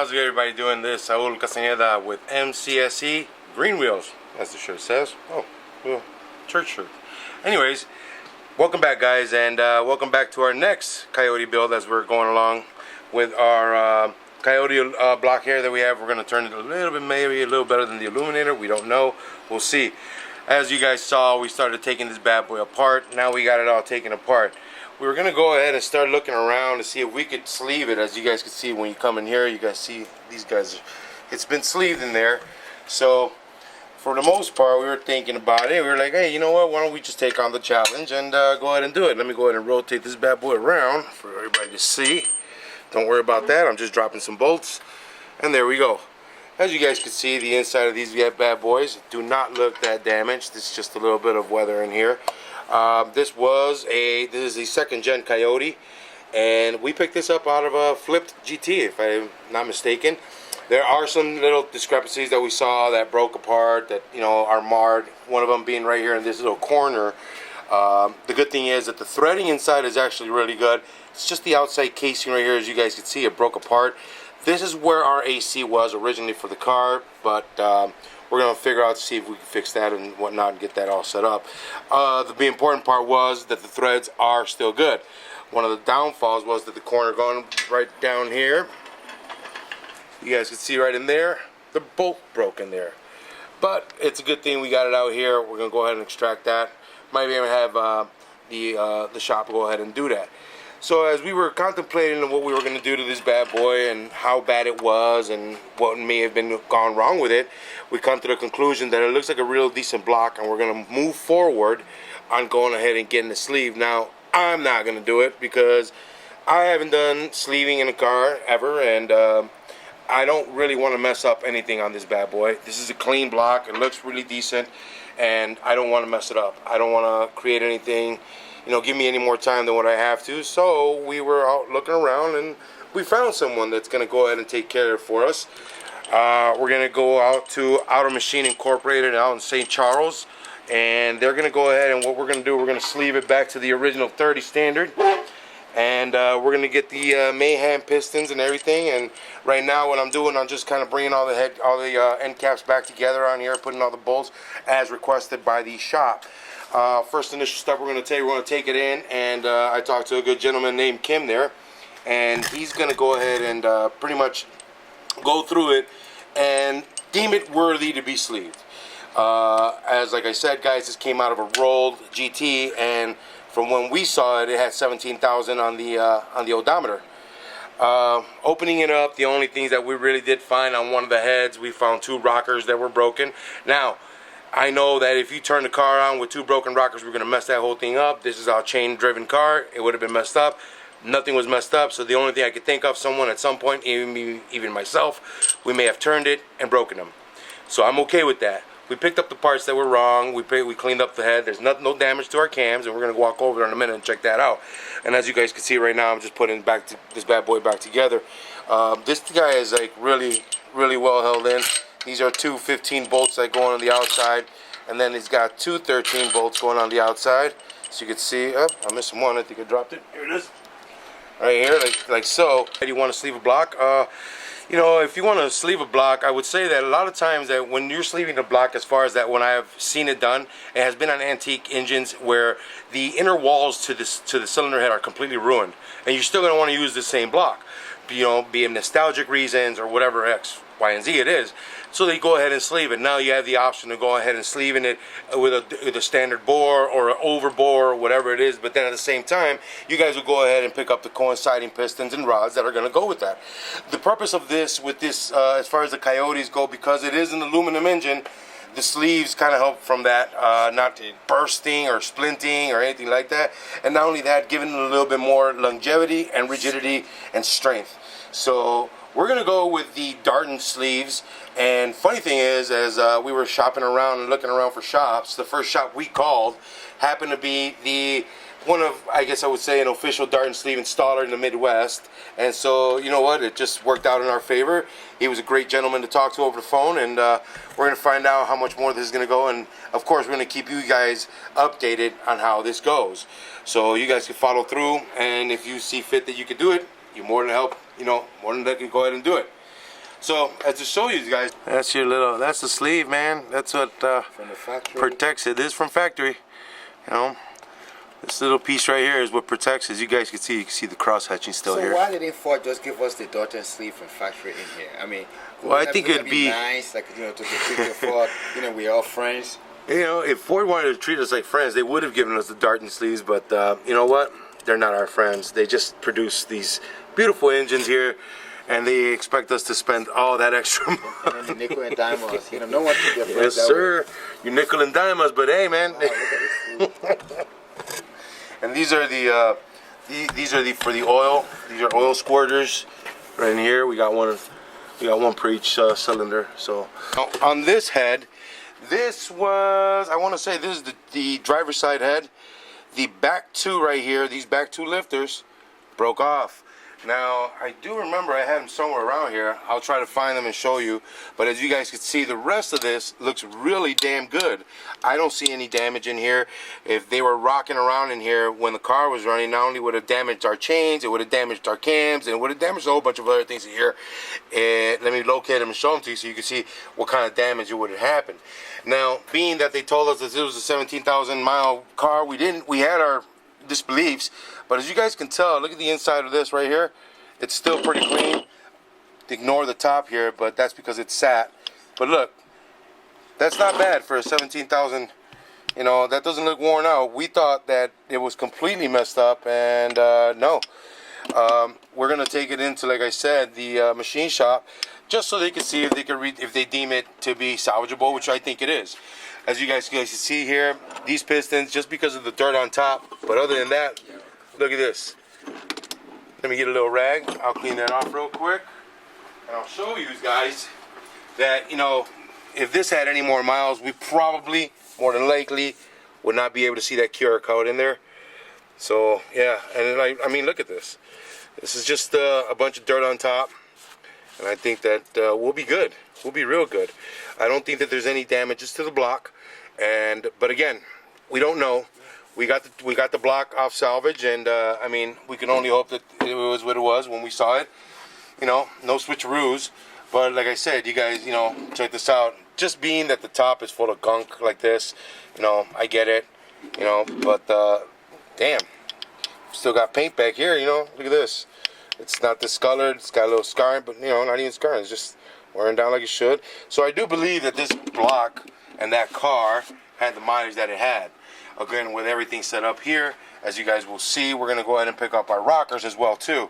how's everybody doing? This Saul Castaneda with mcscgreenwheels, as the shirt says. Oh, well, church shirt. Anyways, welcome back, guys, and welcome back to our next Coyote build as we're going along with our Coyote block here that we have. We're going to turn it a little bit, maybe a little better than the Illuminator. We don't know. We'll see. As you guys saw, we started taking this bad boy apart. Now we got it all taken apart. We were going to go ahead and start looking around to see if we could sleeve it. As you guys can see when you come in here, you guys see these guys, it's been sleeved in there. So for the most part, we were thinking about it. We were like, hey, you know what, why don't we just take on the challenge and go ahead and do it. Let me go ahead and rotate this bad boy around for everybody to see. Don't worry about that, I'm just dropping some bolts, and there we go. As you guys can see, the inside of these bad boys do not look that damaged. This is just a little bit of weather in here. This is the second gen Coyote, and we picked this up out of a flipped GT, if I'm not mistaken. There are some little discrepancies that we saw that broke apart, that are marred. One of them being right here in this little corner. The good thing is that the threading inside is actually really good. It's just the outside casing right here, as you guys can see, it broke apart. This is where our AC was originally for the car, but we're going to figure out to see if we can fix that and whatnot and get that all set up. The important part was that the threads are still good. One of the downfalls was that the corner going right down here, you guys can see right in there, the bolt broke in there. But it's a good thing we got it out here. We're going to go ahead and extract that. Might even have the shop go ahead and do that. So as we were contemplating what we were going to do to this bad boy and how bad it was and what may have been gone wrong with it, we come to the conclusion that it looks like a real decent block, and we're going to move forward on going ahead and getting the sleeve. Now, I'm not going to do it because I haven't done sleeving in a car ever, and I don't really want to mess up anything on this bad boy. This is a clean block. It looks really decent, and I don't want to mess it up. I don't want to create anything, give me any more time than what I have to. So we were out looking around, and we found someone that's going to go ahead and take care of it for us. We're going to go out to Auto Machine Incorporated out in St. Charles, and they're going to go ahead, and what we're going to do, we're going to sleeve it back to the original 30 standard, and we're going to get the Mayhem pistons and everything. And right now what I'm doing, I'm just kind of bringing all the end caps back together on here, putting all the bolts as requested by the shop. First initial step we're going to take it in, and I talked to a good gentleman named Kim there, and he's going to go ahead and pretty much go through it and deem it worthy to be sleeved. As like I said, guys, this came out of a rolled GT, and from when we saw it, it had 17,000 on the odometer. Opening it up, the only things that we really did find on one of the heads, we found 2 rockers that were broken. Now, I know that if you turn the car on with 2 broken rockers, we're going to mess that whole thing up. This is our chain-driven car. It would have been messed up. Nothing was messed up, so the only thing I could think of, someone at some point, even myself, we may have turned it and broken them. So I'm okay with that. We picked up the parts that were wrong. We cleaned up the head. There's no damage to our cams, and we're going to walk over there in a minute and check that out. And as you guys can see right now, I'm just putting this bad boy back together. This guy is like really, really well held in. These are 2 15 bolts that go on the outside, and then he's got 2 13 bolts going on the outside. So you can see, I'm missing one. I think I dropped it. Here it is, right here, like so. You want to sleeve a block? If you want to sleeve a block, I would say that a lot of times that when you're sleeving a block, as far as that, when I have seen it done, it has been on antique engines where the inner walls to the cylinder head are completely ruined, and you're still going to want to use the same block, be it nostalgic reasons or whatever X, Y, and Z it is. So they go ahead and sleeve it. Now you have the option to go ahead and sleeving it with a standard bore or an over bore or whatever it is. But then at the same time, you guys will go ahead and pick up the coinciding pistons and rods that are going to go with that. The purpose of this, as far as the Coyotes go, because it is an aluminum engine, the sleeves kind of help from that, not bursting or splinting or anything like that. And not only that, giving it a little bit more longevity and rigidity and strength. So we're going to go with the Darton sleeves. And funny thing is, as we were shopping around and looking around for shops, the first shop we called happened to be one of, I guess I would say, an official Darton sleeve installer in the Midwest. And so, you know what, it just worked out in our favor. He was a great gentleman to talk to over the phone, and we're going to find out how much more this is going to go. And of course, we're going to keep you guys updated on how this goes, so you guys can follow through. And if you see fit that you could do it, you're more than more than likely to go ahead and do it. So as to show you guys, that's your little, that's the sleeve, man. That's what from the factory. Protects it. This is from factory. You know, this little piece right here is what protects it. As you guys can see, the cross hatching still here. So why didn't Ford just give us the Dutton sleeve from factory in here? I mean, well, I think it'd be nice, like, you know, to treat your Ford. You know, we're all friends. You know, if Ford wanted to treat us like friends, they would have given us the Dutton sleeves. But you know what? They're not our friends. They just produce these beautiful engines here, and they expect us to spend all that extra money. And the nickel and dime us. You know, no one can get yes, sir. You nickel and dime us, but hey, man. Oh, look at this. And these are the for the oil. These are oil squirters. Right in here, we got one per each cylinder. So on this head, this was, I want to say, this is the driver's side head. The back two right here, these back two lifters, broke off. Now, I do remember I had them somewhere around here. I'll try to find them and show you. But as you guys can see, the rest of this looks really damn good. I don't see any damage in here. If they were rocking around in here when the car was running, not only would it have damaged our chains, it would have damaged our cams, and it would have damaged a whole bunch of other things in here. Let me locate them and show them to you so you can see what kind of damage it would have happened. Now, being that they told us that it was a 17,000 mile car, we had our disbeliefs, but as you guys can tell, look at the inside of this right here. It's still pretty clean. Ignore the top here, but that's because it's sat. But look, that's not bad for a 17,000. You know, that doesn't look worn out. We thought that it was completely messed up, and no. We're gonna take it into, like I said, the machine shop, just so they can see if they can if they deem it to be salvageable, which I think it is. As you guys can see here, these pistons, just because of the dirt on top, but other than that, look at this. Let me get a little rag. I'll clean that off real quick, and I'll show you guys that, you know, if this had any more miles, we probably, more than likely, would not be able to see that QR code in there. So yeah, and I mean, look at this. This is just a bunch of dirt on top, and I think that we'll be good. We'll be real good. I don't think that there's any damages to the block, but again, we don't know. We got the block off salvage, and I mean, we can only hope that it was what it was when we saw it. You know, no switcheroos. But like I said, you guys, you know, check this out. Just being that the top is full of gunk like this, you know, I get it. You know, but damn, still got paint back here. You know, look at this. It's not discolored. It's got a little scarring, but you know, not even scarring. It's just wearing down like it should. So I do believe that this block and that car had the mileage that it had. Again, with everything set up here, as you guys will see, we're going to go ahead and pick up our rockers as well too.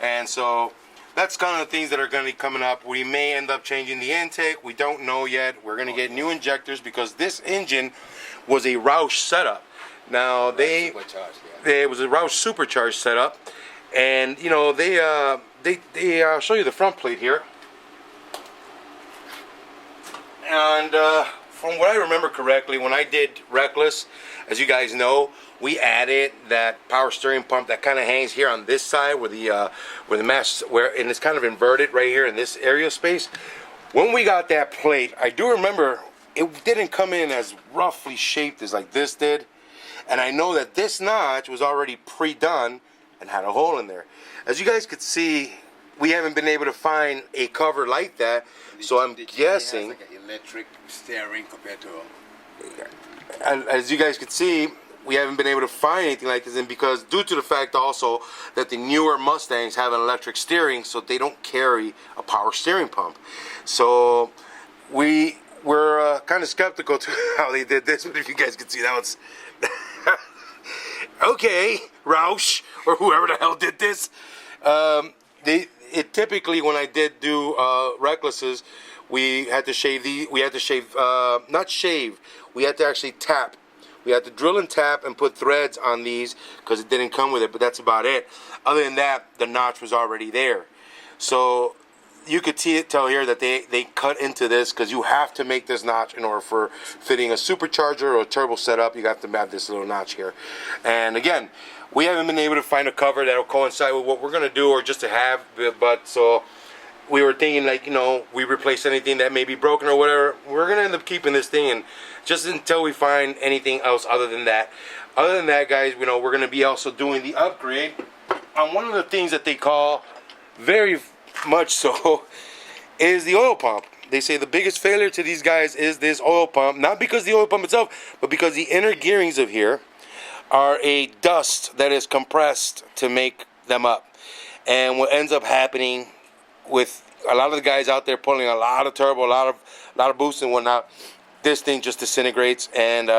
And so that's kind of the things that are going to be coming up. We may end up changing the intake. We don't know yet. We're going to get new injectors because this engine was a Roush setup. Now it was a Roush supercharged setup, and you know I'll show you the front plate here. And from what I remember correctly, when I did Reckless, as you guys know, we added that power steering pump that kind of hangs here on this side where the mash, and it's kind of inverted right here in this area space. When we got that plate, I do remember it didn't come in as roughly shaped as like this did, and I know that this notch was already pre-done and had a hole in there. As you guys could see, we haven't been able to find a cover like that, so I'm guessing. It has like an electric steering compared to. As you guys can see, we haven't been able to find anything like this, and because due to the fact also that the newer Mustangs have an electric steering, so they don't carry a power steering pump. So we're kind of skeptical to how they did this, but if you guys can see, that was okay, Roush or whoever the hell did this. Typically when I did do Recklesses, we had to shave not shave, we had to actually tap. We had to drill and tap and put threads on these because it didn't come with it, but that's about it. Other than that, the notch was already there. So you could tell here that they cut into this because you have to make this notch in order for fitting a supercharger or a turbo setup. You have to have this little notch here. And again, we haven't been able to find a cover that will coincide with what we're going to do or just to have, but so we were thinking, like, you know, we replace anything that may be broken or whatever. We're going to end up keeping this thing, and just until we find anything else other than that. Other than that, guys, you know, we're going to be also doing the upgrade on one of the things that they call very much so is the oil pump. They say the biggest failure to these guys is this oil pump, not because the oil pump itself, but because the inner gearings of here are a dust that is compressed to make them up. And what ends up happening with a lot of the guys out there pulling a lot of turbo, a lot of boost and whatnot, this thing just disintegrates and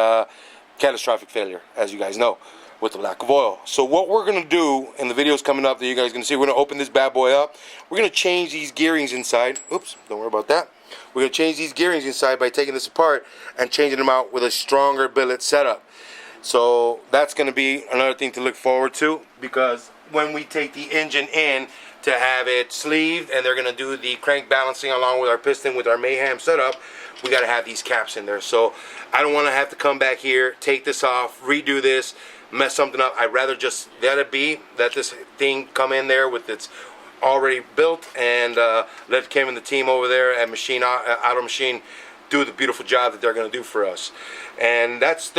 catastrophic failure, as you guys know, with the lack of oil. So what we're gonna do in the videos coming up that you guys are gonna see, we're gonna open this bad boy up. We're gonna change these gearings inside. Oops, don't worry about that. We're gonna change these gearings inside by taking this apart and changing them out with a stronger billet setup. So that's gonna be another thing to look forward to, because when we take the engine in to have it sleeved and they're gonna do the crank balancing along with our piston with our Mayhem setup, we gotta have these caps in there. So I don't wanna have to come back here, take this off, redo this, mess something up. I'd rather just let it be, let this thing come in there with its already built, and let Kim and the team over there at Auto Machine do the beautiful job that they're going to do for us. And that's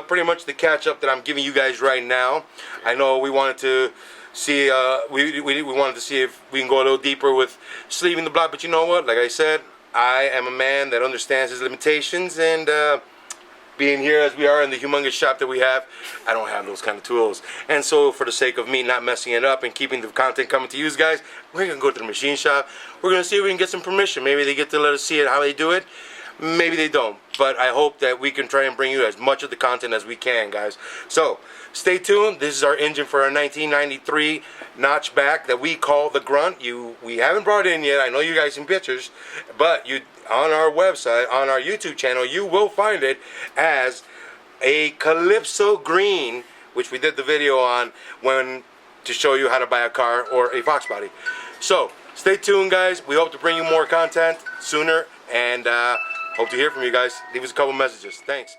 pretty much the catch up that I'm giving you guys right now. I know we wanted to see we wanted to see if we can go a little deeper with sleeving the block, but you know what, like I said, I am a man that understands his limitations, and being here as we are in the humongous shop that we have, I don't have those kind of tools. And so for the sake of me not messing it up and keeping the content coming to you guys, we're going to go to the machine shop. We're going to see if we can get some permission. Maybe they get to let us see it, how they do it. Maybe they don't. But I hope that we can try and bring you as much of the content as we can, guys. So stay tuned. This is our engine for our 1993 notchback that we call the Grunt. We haven't brought it in yet. I know you guys seen pictures, but on our website, on our YouTube channel, you will find it as a Calypso Green, which we did the video on to show you how to buy a car or a Fox Body. So stay tuned, guys. We hope to bring you more content sooner, and hope to hear from you guys. Leave us a couple messages. Thanks.